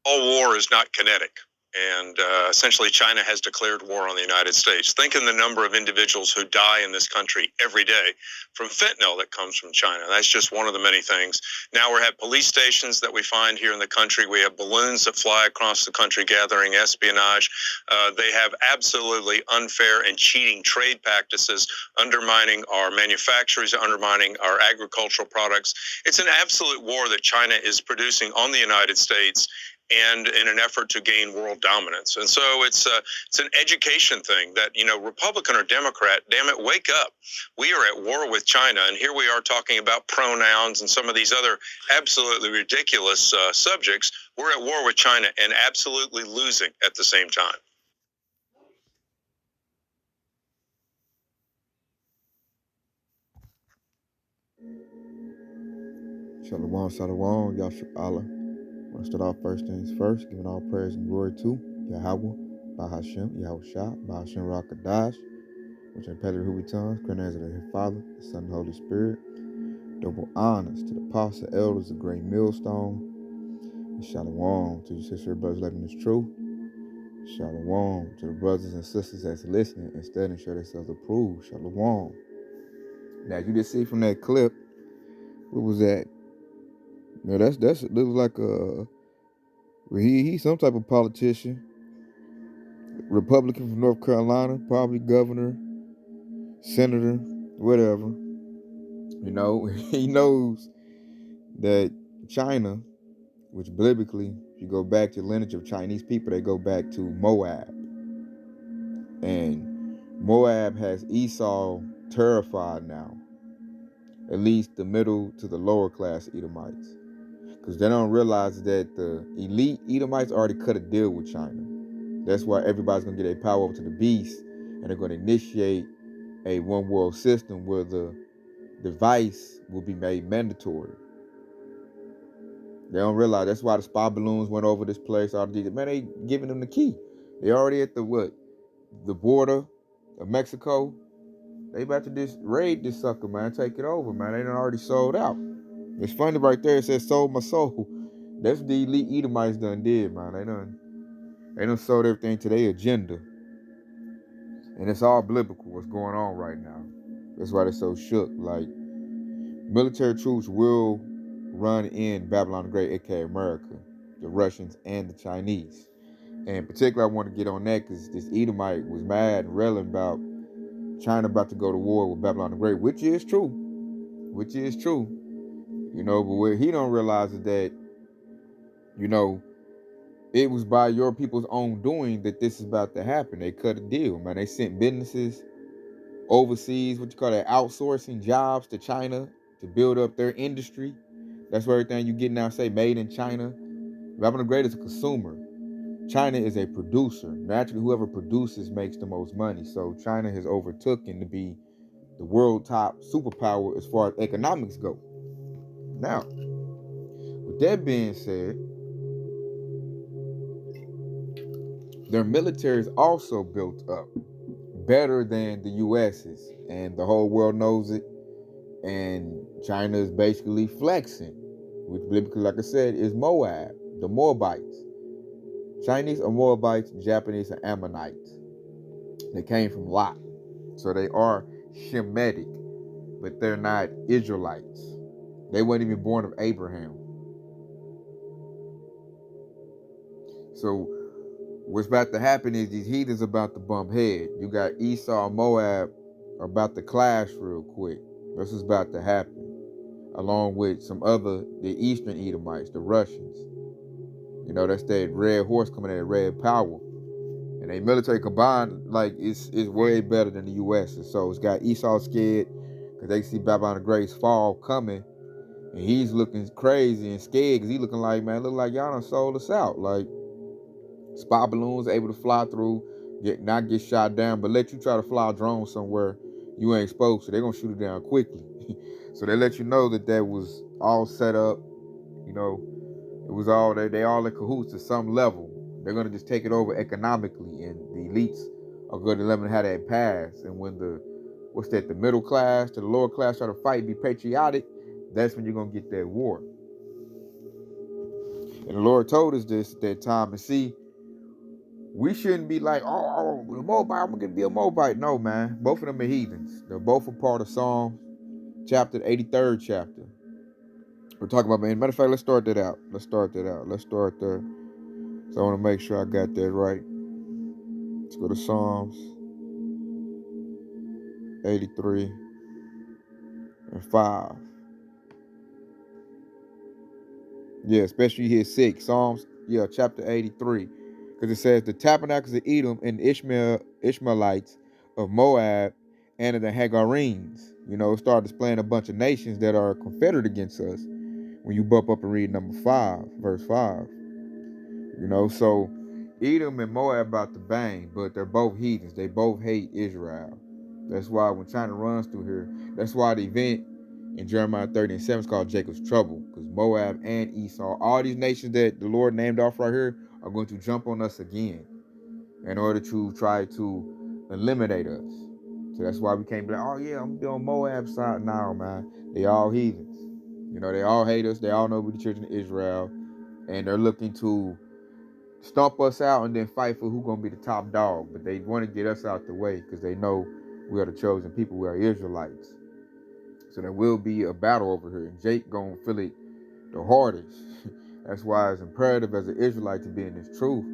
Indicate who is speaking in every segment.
Speaker 1: all war is not kinetic. And essentially, China has declared war on the United States. Think in the number of individuals who die in this country every day from fentanyl that comes from China. That's just one of the many things. Now we have police stations that we find here in the country. We have balloons that fly across the country gathering espionage. They have absolutely unfair and cheating trade practices, undermining our manufacturers, undermining our agricultural products. It's an absolute war that China is producing on the United States, and in an effort to gain world dominance. And so it's an education thing that, Republican or Democrat, damn it, wake up. We are at war with China, and here we are talking about pronouns and some of these other absolutely ridiculous subjects. We're at war with China and absolutely losing at the same time.
Speaker 2: Shalom, shalom, Yahshua Allah. I want to start off first things first, giving all praise and glory to Yahweh, Bahashem, Yahweh Shah, Bahashem Rakadash, which in Pedro Hubi tongues, Crenaz of the Father, the Son, and the Holy Spirit. Double honors to the apostle elders of Great Millstone. And shalom to your sister brothers living this truth. Shalom to the brothers and sisters that's listening and studying, show themselves approved. Shalom. Now you just see from that clip, what was that? That looks like he's some type of politician, Republican from North Carolina, probably governor, senator, whatever. He knows that China, which biblically, if you go back to the lineage of Chinese people, they go back to Moab. And Moab has Esau terrified now, at least the middle to the lower class Edomites. Because they don't realize that the elite Edomites already cut a deal with China. That's why everybody's going to get their power over to the beast, and they're going to initiate a one world system where the device will be made mandatory. They don't realize that's why the spy balloons went over this place. Man, they giving them the key. They already at the border of Mexico. They about to just raid this sucker, man. Take it over, man. They done already sold out. It's funny right there. It says sold my soul. That's what the elite Edomites done did, man. They done sold everything to their agenda. And it's all biblical what's going on right now. That's why they're so shook. Like, military troops will run in Babylon the Great, aka America, the Russians and the Chinese. And particularly, I want to get on that because this Edomite was mad and railing about China about to go to war with Babylon the Great, which is true. But what he don't realize is that, it was by your people's own doing that this is about to happen. They cut a deal, man. They sent businesses overseas, outsourcing jobs to China to build up their industry. That's where everything you get now say made in China. Babylon the Great is a consumer. China is a producer. Naturally, whoever produces makes the most money. So China has overtaken to be the world top superpower as far as economics go. Now, with that being said, their military is also built up better than the US's, and the whole world knows it. And China is basically flexing, which biblically, like I said, is Moab, the Moabites. Chinese are Moabites, Japanese are Ammonites. They came from Lot, so they are Shemitic, but they're not Israelites. They weren't even born of Abraham. So what's about to happen is these heathens about to bump head. You got Esau and Moab are about to clash real quick. This is about to happen, along with the Eastern Edomites, the Russians. That's that red horse coming at red power. And they military combined, it's way better than the U.S. And so it's got Esau scared because they see Babylon the Great's fall coming. And he's looking crazy and scared because he's looking like, man, look like y'all done sold us out. Like, spy balloons able to fly through, not get shot down, but let you try to fly a drone somewhere you ain't supposed to. They're going to shoot it down quickly. So they let you know that was all set up. It was all, they all in cahoots to some level. They're going to just take it over economically, and the elites are going to let them have that pass. And when the middle class to the lower class try to fight, be patriotic, that's when you're going to get that war. And the Lord told us this at that time. And see, we shouldn't be like, the Moabite, I'm gonna be a Moabite. No, man. Both of them are heathens. They're both a part of Psalms chapter, 83rd chapter. We're talking about, man. Matter of fact, let's start that out. Let's start there. So I want to make sure I got that right. Let's go to Psalms 83 and 5. Yeah, especially here 6. Psalms, chapter 83. Because it says, the tabernacles of Edom and Ishmaelites of Moab and of the Hagarenes. It started displaying a bunch of nations that are confederate against us. When you bump up and read number 5, verse 5. So Edom and Moab about to bang, but they're both heathens. They both hate Israel. That's why when China runs through here, that's why the event in Jeremiah 30 and 7 is called Jacob's trouble. Because Moab and Esau, all these nations that the Lord named off right here, are going to jump on us again in order to try to eliminate us. So that's why we can't be like, oh yeah, I'm going to be on Moab's side now, man. They all heathens. They all hate us. They all know we're the children of Israel. And they're looking to stomp us out and then fight for who's going to be the top dog. But they want to get us out the way because they know we are the chosen people. We are Israelites. So there will be a battle over here. And Jake going to feel it the hardest. That's why it's imperative as an Israelite to be in this truth.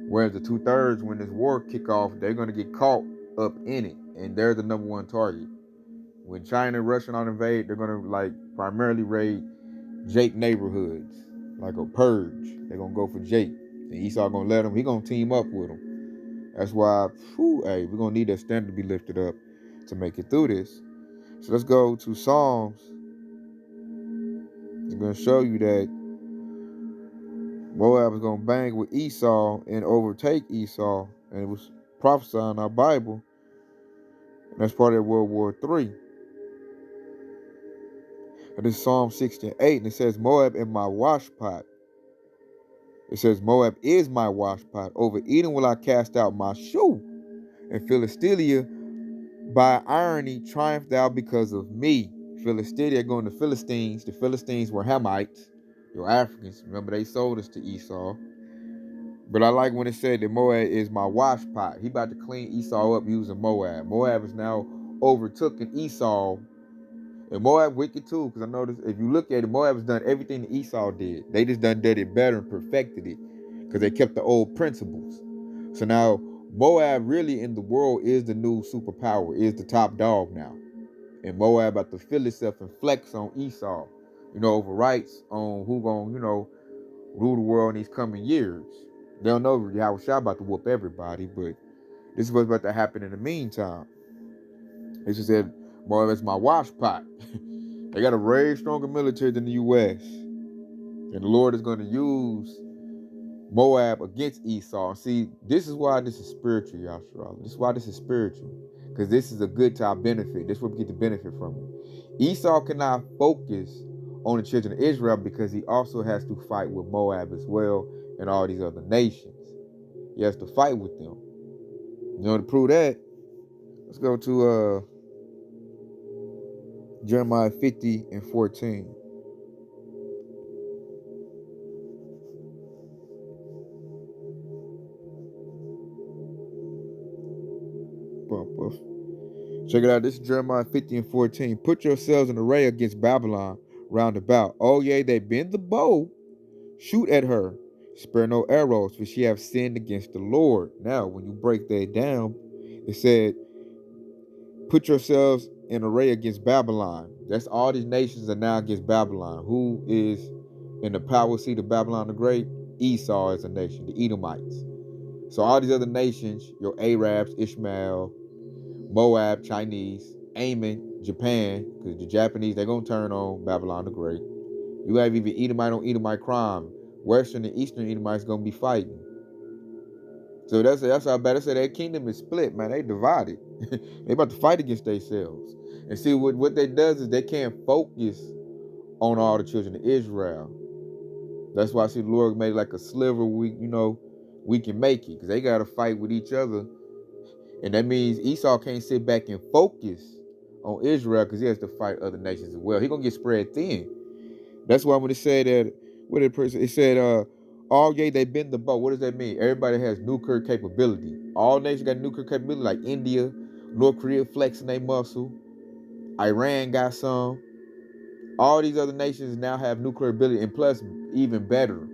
Speaker 2: Whereas the 2/3, when this war kick off, they're going to get caught up in it. And they're the number one target. When China, Russia on invade, they're going to primarily raid Jake neighborhoods. Like a purge. They're going to go for Jake. And Esau going to let him. He going to team up with him. That's why, we're going to need that standard to be lifted up to make it through this. So let's go to Psalms. I'm going to show you that Moab is going to bang with Esau and overtake Esau. And it was prophesied in our Bible. And that's part of World War III. And this is Psalm 68. And it says, Moab in my washpot. It says, Moab is my washpot. Over Edom will I cast out my shoe. And Philistia by irony triumphed thou because of me. Philistia going to Philistines. The Philistines were Hamites. Your Africans. Remember, they sold us to Esau. But I like when it said that Moab is my washpot. He about to clean Esau up using Moab. Moab is now overtaken Esau. And Moab wicked too, because I noticed if you look at it, Moab has done everything that Esau did. They just did it better and perfected it because they kept the old principles. So now Moab really in the world is the new superpower, is the top dog now. And Moab about to feel itself and flex on Esau, over rights on who gonna, rule the world in these coming years. They don't know how Shah about to whoop everybody, but this is what's about to happen in the meantime. They just said, Moab is my washpot. They got a very stronger military than the U.S. And the Lord is going to use Moab against Esau. See, this is why this is spiritual, Yashua. This is why this is spiritual. Because this is a good to our benefit. This is where we get the benefit from it. Esau cannot focus on the children of Israel because he also has to fight with Moab as well and all these other nations. He has to fight with them. To prove that, let's go to Jeremiah 50 and 14. Check it out. This is Jeremiah 50 and 14. Put yourselves in array against Babylon round about. Oh, yea, they bend the bow. Shoot at her. Spare no arrows, for she have sinned against the Lord. Now, when you break that down, it said, put yourselves in array against Babylon. That's all these nations are now against Babylon. Who is in the power seat of Babylon the Great? Esau is a nation, the Edomites. So all these other nations, your Arabs, Ishmael, Moab, Chinese, Ammon, Japan, because the Japanese, they're going to turn on Babylon the Great. You have even Edomite on Edomite crime. Western and Eastern Edomites going to be fighting. So that's how bad I say that kingdom is split, man. They divided. They about to fight against themselves. And see, what that does is they can't focus on all the children of Israel. That's why I see the Lord made like a sliver we can make it. Because they got to fight with each other. And that means Esau can't sit back and focus on Israel because he has to fight other nations as well. He's going to get spread thin. That's why when it said that What did it said, all yea, they bend the bow. What does that mean? Everybody has nuclear capability. All nations got nuclear capability, like India, North Korea flexing their muscle. Iran got some. All these other nations now have nuclear ability, and plus, even better.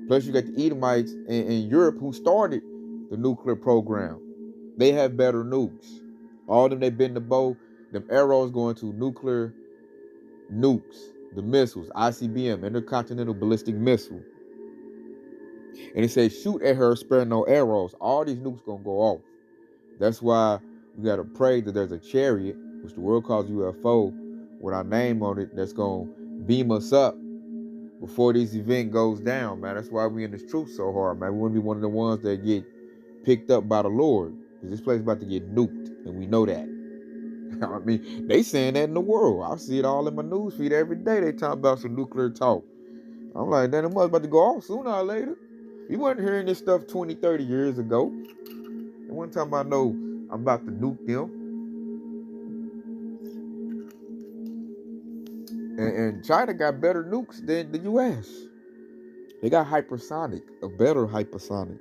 Speaker 2: Plus, you got the Edomites in Europe who started the nuclear program. They have better nukes. All of them, they bend the bow. Them arrows going to nuclear nukes, the missiles, ICBM, intercontinental ballistic missile. And it says, shoot at her, spare no arrows. All these nukes gonna go off. That's why we gotta pray that there's a chariot, which the world calls UFO, with our name on it, that's gonna beam us up before this event goes down, man. That's why we in this truth so hard, man. We want to be one of the ones that get picked up by the Lord, because this place is about to get nuked, and we know that. I mean, they saying that in the world. I see it all in my news feed every day. They talk about some nuclear talk. I'm like, damn, it must about to go off sooner or later. We wasn't hearing this stuff 20, 30 years ago. And one time I know I'm about to nuke them. And China got better nukes than the U.S. They got hypersonic, a better hypersonic.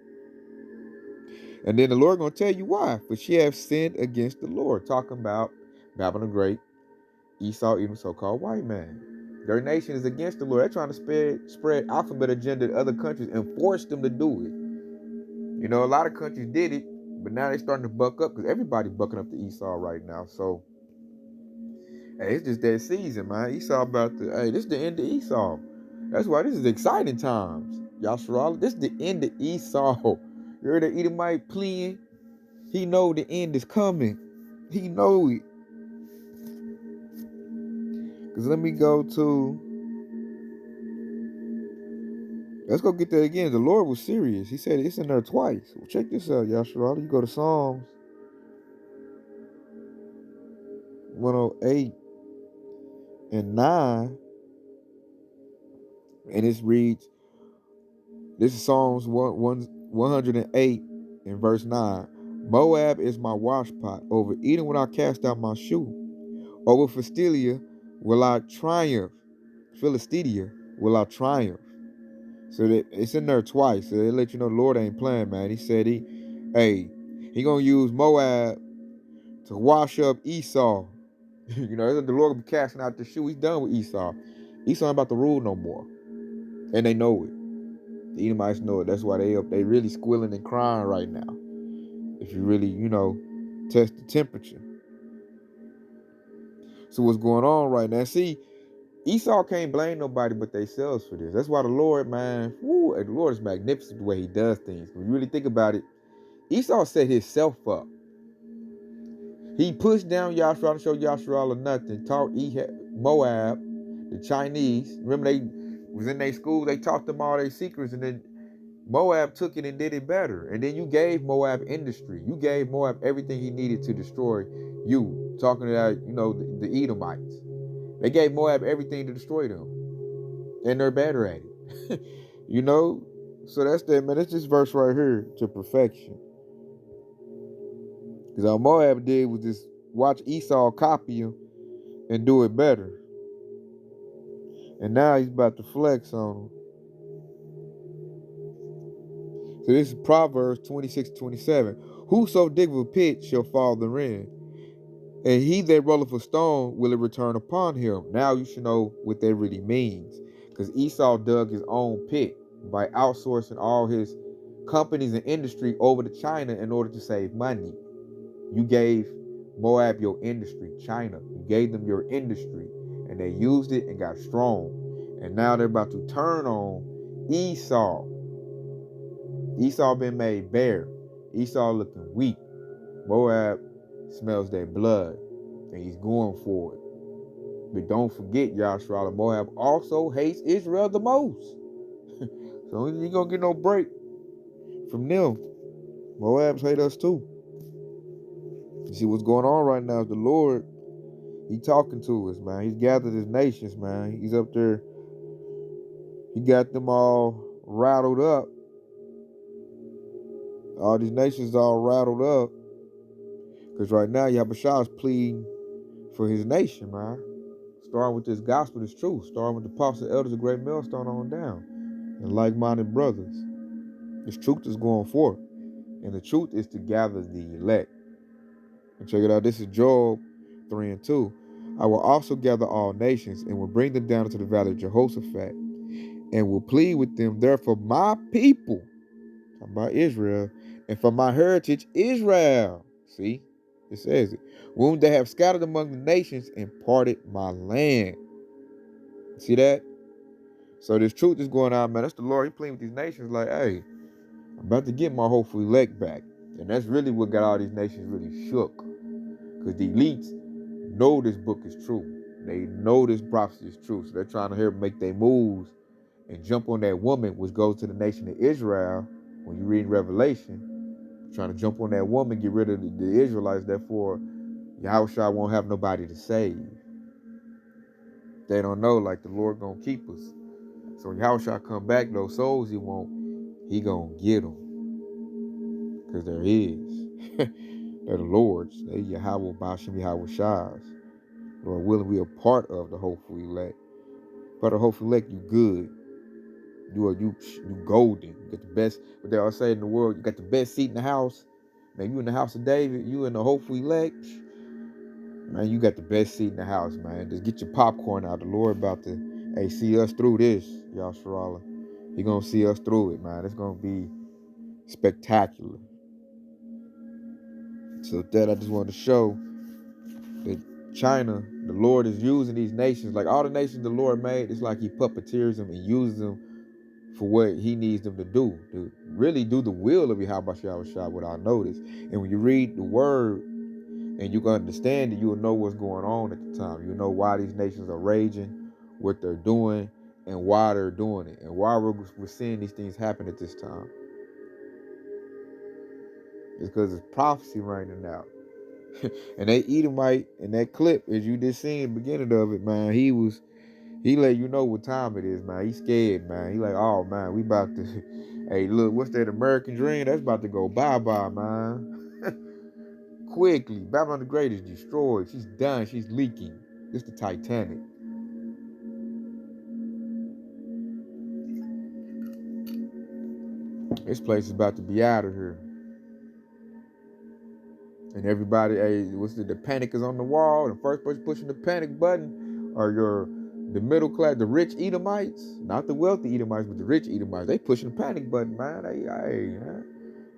Speaker 2: And then the Lord gonna tell you why. For she have sinned against the Lord. Talking about Babylon the Great, Esau, even so-called white man. Their nation is against the Lord. They're trying to spread alphabet agenda to other countries and force them to do it. You know, a lot of countries did it, but now they're starting to buck up because everybody's bucking up to Esau right now. So, hey, it's just that season, man. Esau about to, hey, this is the end of Esau. That's why this is exciting times. Yashar, this is the end of Esau. You heard the Edomite pleading? He know the end is coming. He know it. Because let me go to, let's go get that again. The Lord was serious. He said it's in there twice. Well, check this out, Yashar. You go to Psalms 108 and 9. And it reads, this is Psalms 108 and verse 9. Moab is my washpot. Over Edom will I cast out my shoe. Over Philistia will I triumph. Philistia will I triumph. So that it's in there twice. So they let you know the Lord ain't playing, man. He said he gonna use Moab to wash up Esau. You know, the Lord will be casting out the shoe. He's done with Esau. Esau ain't about to rule no more. And they know it. The Edomites know it. That's why they really squealing and crying right now. If you really, test the temperature. So what's going on right now? See, Esau can't blame nobody but themselves for this. That's why the Lord, man, the Lord is magnificent the way he does things. When you really think about it, Esau set himself up. He pushed down Yashar to show Yashar or nothing, taught Moab, the Chinese. Remember, they was in their school, they taught them all their secrets, and then Moab took it and did it better. And then you gave Moab industry. You gave Moab everything he needed to destroy you. Talking about, the Edomites. They gave Moab everything to destroy them. And they're better at it. So that's that, man. It's this verse right here to perfection. Because all Moab did was just watch Esau copy him and do it better. And now he's about to flex on him. So this is Proverbs 26:27. Whoso diggeth a pit shall fall therein, and he that rolleth a stone will it return upon him. Now you should know what that really means. Because Esau dug his own pit by outsourcing all his companies and industry over to China in order to save money. You gave Moab your industry, China. You gave them your industry, and they used it and got strong. And now they're about to turn on Esau. Esau been made bare. Esau looking weak. Moab smells their blood, and he's going for it. But don't forget, Yashar, Moab also hates Israel the most. So you ain't gonna get no break from them. Moabs hate us too. You see what's going on right now is the Lord, he talking to us, man. He's gathered his nations, man. He's up there. He got them all rattled up. All these nations all rattled up. Because right now, Yahushua is pleading for his nation, man. Starting with this gospel, this truth. Starting with the apostles, elders, a great millstone on down. And like-minded brothers. This truth is going forth. And the truth is to gather the elect. And check it out. This is Job 3 and 2. I will also gather all nations and will bring them down into the valley of Jehoshaphat and will plead with them there for my people, talking about Israel, and for my heritage, Israel. See, it says it. Whom they have scattered among the nations and parted my land. See that? So this truth is going on, man. That's the Lord. He playing with these nations like, hey, I'm about to get my hopeful elect back. And that's really what got all these nations really shook. Because the elites know this book is true. They know this prophecy is true. So they're trying to make their moves and jump on that woman, which goes to the nation of Israel. When you read Revelation, trying to jump on that woman, get rid of the Israelites. Therefore, Yahushua won't have nobody to save. They don't know, like, the Lord gonna keep us. So when Yahushua come back, those souls he gonna get them. Because they're his. They're the Lord's. They're Yahweh Bashim Yahweh Shah's. Lord willing, we are part of the hopeful elect. Part of the hopeful elect, you good. You golden. You get the best, what they all say in the world, you got the best seat in the house. Man, you in the house of David, you in the hopeful elect. Man, you got the best seat in the house, man. Just get your popcorn out. The Lord about to, hey, see us through this, Yahshua. He gonna see us through it, man. It's gonna be spectacular. So with that, I just wanted to show that China, the Lord is using these nations, like all the nations the Lord made, it's like he puppeteers them and uses them for what he needs them to do, to really do the will of Yahweh Shah without notice. And when you read the word and you can understand it, you'll know what's going on at the time. You'll know why these nations are raging, what they're doing, and why they're doing it, and why we're seeing these things happen at this time. It's because it's prophecy raining out. And that Edomite in that clip, as you just seen the beginning of it, man, he let you know what time it is, man. He's scared, man. He like, oh man, we about to hey, look, what's that American dream? That's about to go bye-bye, man. Quickly. Babylon the Great is destroyed. She's done. She's leaking. It's the Titanic. This place is about to be out of here. And everybody, hey, the panic is on the wall. The first person pushing the panic button are the middle class, the rich Edomites, not the wealthy Edomites, but the rich Edomites. They pushing the panic button, man.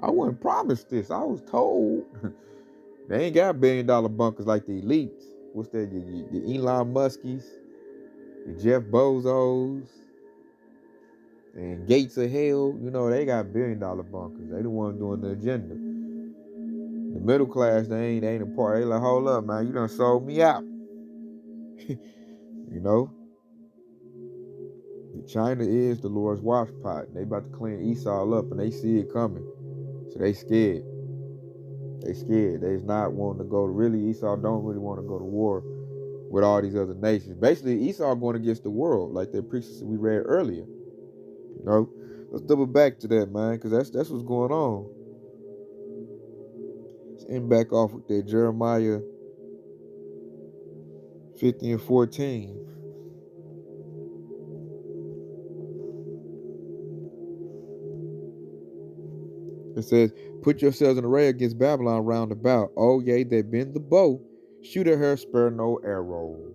Speaker 2: I wasn't promised this. I was told. They ain't got $1 billion bunkers like the elites. What's that? The Elon Muskies, the Jeff Bezos, and Gates of Hell. You know, they got $1 billion bunkers. They the ones doing the agenda. The middle class, they ain't a part. They like, hold up, man, you done sold me out. You know? China is the Lord's wash pot. They about to clean Esau up, and they see it coming. So they scared. They scared. They's not wanting to go to, really, Esau don't really want to go to war with all these other nations. Basically, Esau going against the world, like the preachers we read earlier. You know? Let's double back to that, man, because that's what's going on. Let's end back off with that Jeremiah 50 and 14. It says, put yourselves in array against Babylon round about. Oh, yea, they bend the bow. Shoot at her, spare no arrows.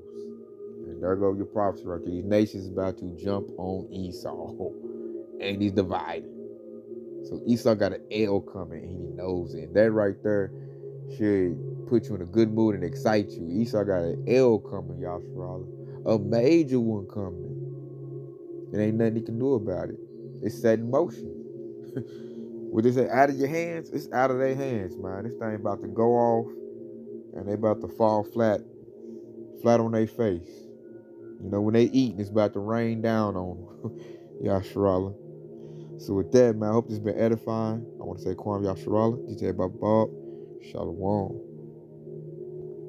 Speaker 2: And there go your prophecy right there. These nations about to jump on Esau. And he's divided. So Esau got an L coming, and he knows it. And that right there should put you in a good mood and excite you. Esau got an L coming, Yahshua. A major one coming. There ain't nothing he can do about it. It's set in motion. What they say, out of your hands, it's out of their hands, man. This thing about to go off, and they about to fall flat on their face. You know, when they eat, it's about to rain down on them. Yahshua. So with that, man, I hope this has been edifying. I want to say Kwam Yahshua, DJ Bob, Shalom.